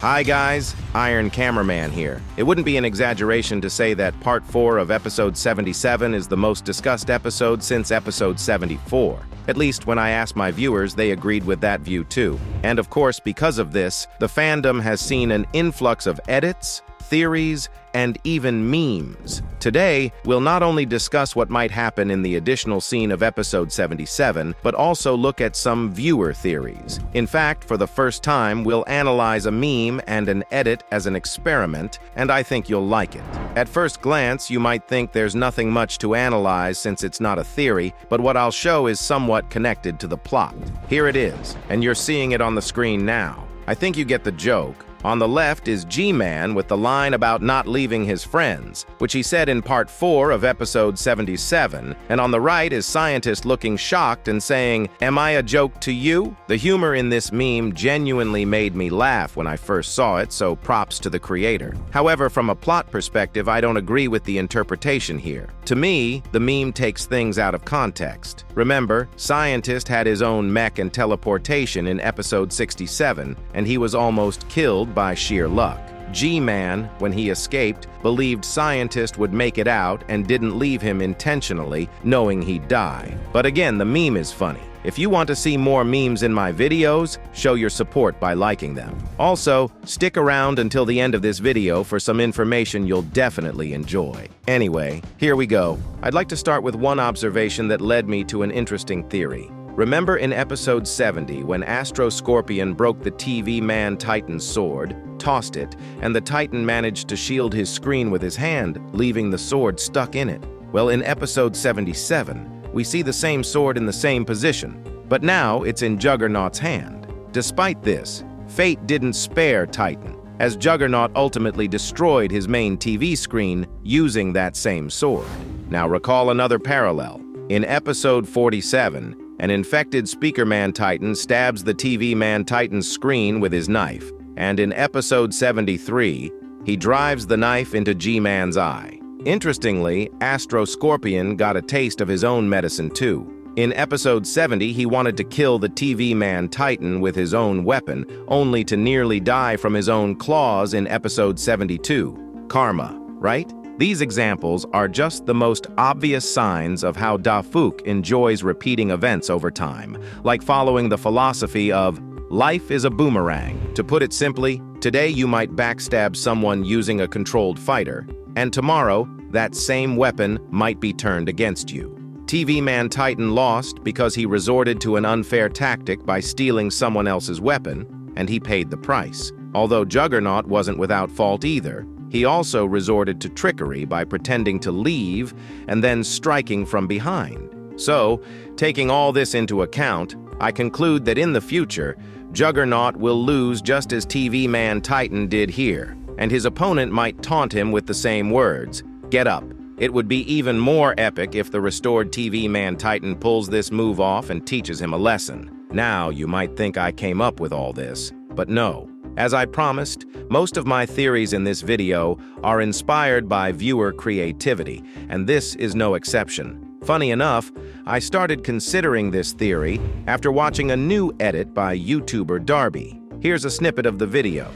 Hi guys, Iron Cameraman here. It wouldn't be an exaggeration to say that Part 4 of Episode 77 is the most discussed episode since Episode 74. At least when I asked my viewers, they agreed with that view too. And of course, because of this, the fandom has seen an influx of edits, theories, and even memes. Today, we'll not only discuss what might happen in the additional scene of Episode 77, but also look at some viewer theories. In fact, for the first time, we'll analyze a meme and an edit as an experiment, and I think you'll like it. At first glance, you might think there's nothing much to analyze since it's not a theory, but what I'll show is somewhat connected to the plot. Here it is, and you're seeing it on the screen now. I think you get the joke. On the left is G-Man with the line about not leaving his friends, which he said in Part 4 of Episode 77, and on the right is Scientist looking shocked and saying, "Am I a joke to you?" The humor in this meme genuinely made me laugh when I first saw it, so props to the creator. However, from a plot perspective, I don't agree with the interpretation here. To me, the meme takes things out of context. Remember, Scientist had his own mech and teleportation in Episode 67, and he was almost killed by sheer luck. G-Man, when he escaped, believed Scientist would make it out and didn't leave him intentionally, knowing he'd die. But again, the meme is funny. If you want to see more memes in my videos, show your support by liking them. Also, stick around until the end of this video for some information you'll definitely enjoy. Anyway, here we go. I'd like to start with one observation that led me to an interesting theory. Remember in Episode 70 when Astro Scorpion broke the TV Man Titan's sword, tossed it, and the Titan managed to shield his screen with his hand, leaving the sword stuck in it? Well, in Episode 77, we see the same sword in the same position, but now it's in Juggernaut's hand. Despite this, fate didn't spare Titan, as Juggernaut ultimately destroyed his main TV screen using that same sword. Now recall another parallel. In Episode 47, an infected Speaker Man Titan stabs the TV Man Titan's screen with his knife, and in Episode 73, he drives the knife into G-Man's eye. Interestingly, Astro Scorpion got a taste of his own medicine too. In Episode 70, he wanted to kill the TV Man Titan with his own weapon, only to nearly die from his own claws in Episode 72. Karma, right? These examples are just the most obvious signs of how Dafuq enjoys repeating events over time, like following the philosophy of life is a boomerang. To put it simply, today you might backstab someone using a controlled fighter, and tomorrow that same weapon might be turned against you. TV Man Titan lost because he resorted to an unfair tactic by stealing someone else's weapon, and he paid the price. Although Juggernaut wasn't without fault either. He also resorted to trickery by pretending to leave and then striking from behind. So, taking all this into account, I conclude that in the future, Juggernaut will lose just as TV Man Titan did here, and his opponent might taunt him with the same words, "Get up." It would be even more epic if the restored TV Man Titan pulls this move off and teaches him a lesson. Now, you might think I came up with all this, but no. As I promised, most of my theories in this video are inspired by viewer creativity, and this is no exception. Funny enough, I started considering this theory after watching a new edit by YouTuber Darby. Here's a snippet of the video.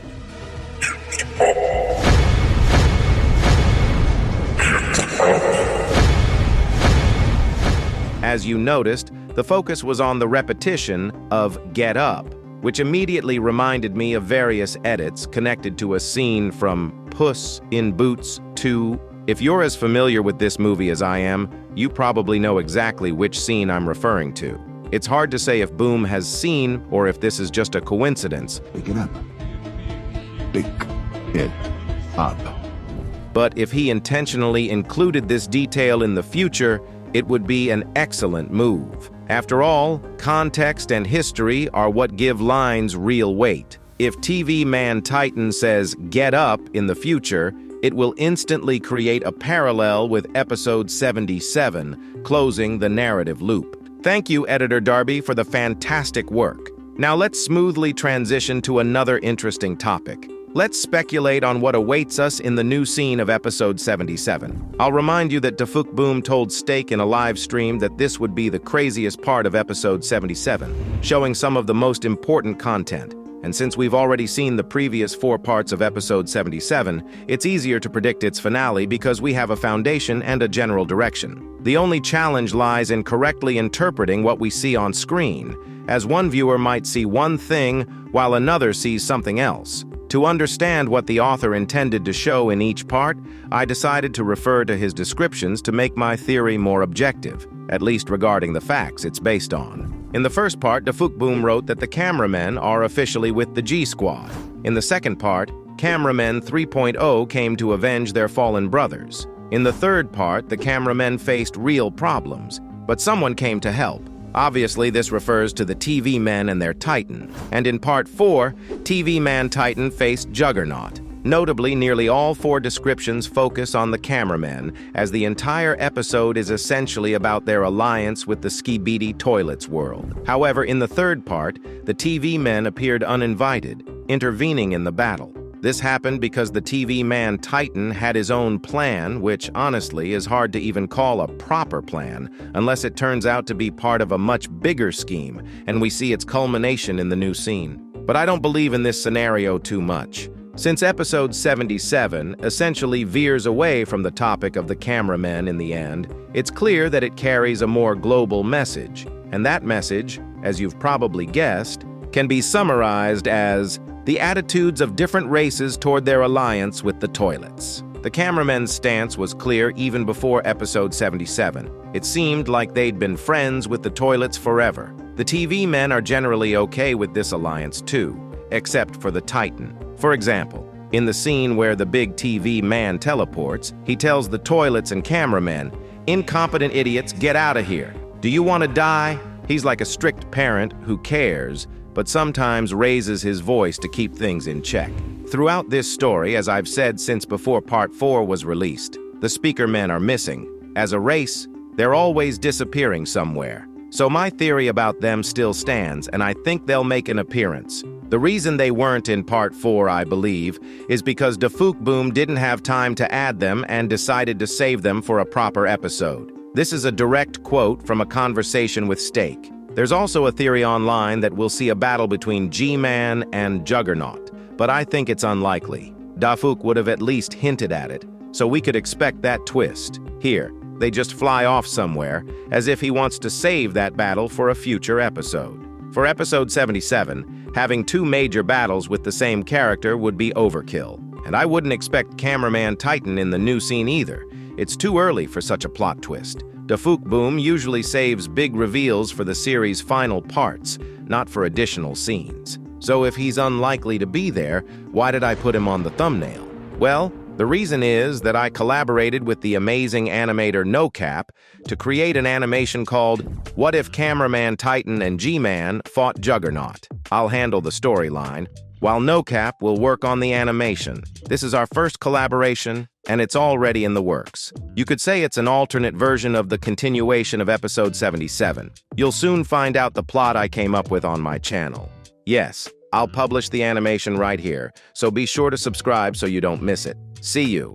As you noticed, the focus was on the repetition of "get up," which immediately reminded me of various edits connected to a scene from Puss in Boots 2. If you're as familiar with this movie as I am, you probably know exactly which scene I'm referring to. It's hard to say if Boom has seen or if this is just a coincidence. Pick it up. Pick it up. But if he intentionally included this detail in the future, it would be an excellent move. After all, context and history are what give lines real weight. If TV Man Titan says "get up" in the future, it will instantly create a parallel with Episode 77, closing the narrative loop. Thank you, Editor Darby, for the fantastic work. Now let's smoothly transition to another interesting topic. Let's speculate on what awaits us in the new scene of Episode 77. I'll remind you that Dafuq Boom told Steak in a live stream that this would be the craziest part of Episode 77, showing some of the most important content. And since we've already seen the previous 4 parts of episode 77, it's easier to predict its finale because we have a foundation and a general direction. The only challenge lies in correctly interpreting what we see on screen, as one viewer might see one thing while another sees something else. To understand what the author intended to show in each part, I decided to refer to his descriptions to make my theory more objective, at least regarding the facts it's based on. In the first part, Dafuq wrote that the cameramen are officially with the G Squad. In the second part, Cameraman 3.0 came to avenge their fallen brothers. In the third part, the cameramen faced real problems, but someone came to help. Obviously, this refers to the TV men and their Titan. And in Part 4, TV man Titan faced Juggernaut. Notably, nearly all 4 descriptions focus on the cameramen, as the entire episode is essentially about their alliance with the Skibidi Toilet's world. However, in the third part, the TV men appeared uninvited, intervening in the battle. This happened because the TV man Titan had his own plan, which honestly is hard to even call a proper plan, unless it turns out to be part of a much bigger scheme, and we see its culmination in the new scene. But I don't believe in this scenario too much. Since episode 77 essentially veers away from the topic of the cameramen in the end, it's clear that it carries a more global message. And that message, as you've probably guessed, can be summarized as the attitudes of different races toward their alliance with the toilets. The cameramen's stance was clear even before episode 77. It seemed like they'd been friends with the toilets forever. The TV men are generally okay with this alliance too, except for the Titan. For example, in the scene where the big TV man teleports, he tells the toilets and cameramen, "Incompetent idiots, get out of here. Do you want to die?" He's like a strict parent who cares, but sometimes raises his voice to keep things in check. Throughout this story, as I've said since before Part 4 was released, the speaker men are missing. As a race, they're always disappearing somewhere. So my theory about them still stands, and I think they'll make an appearance. The reason they weren't in Part 4, I believe, is because Dafuq didn't have time to add them and decided to save them for a proper episode. This is a direct quote from a conversation with Steak. There's also a theory online that we'll see a battle between G-Man and Juggernaut, but I think it's unlikely. Dafuq would have at least hinted at it, so we could expect that twist. Here, they just fly off somewhere, as if he wants to save that battle for a future episode. For episode 77, having 2 major battles with the same character would be overkill, and I wouldn't expect Cameraman Titan in the new scene either. It's too early for such a plot twist. Dafuq usually saves big reveals for the series' final parts, not for additional scenes. So if he's unlikely to be there, why did I put him on the thumbnail? Well, the reason is that I collaborated with the amazing animator NoCap to create an animation called What If Cameraman Titan and G-Man Fought Juggernaut? I'll handle the storyline, while NoCap will work on the animation. This is our first collaboration, and it's already in the works. You could say it's an alternate version of the continuation of episode 77. You'll soon find out the plot I came up with on my channel. Yes, I'll publish the animation right here, so be sure to subscribe so you don't miss it. See you.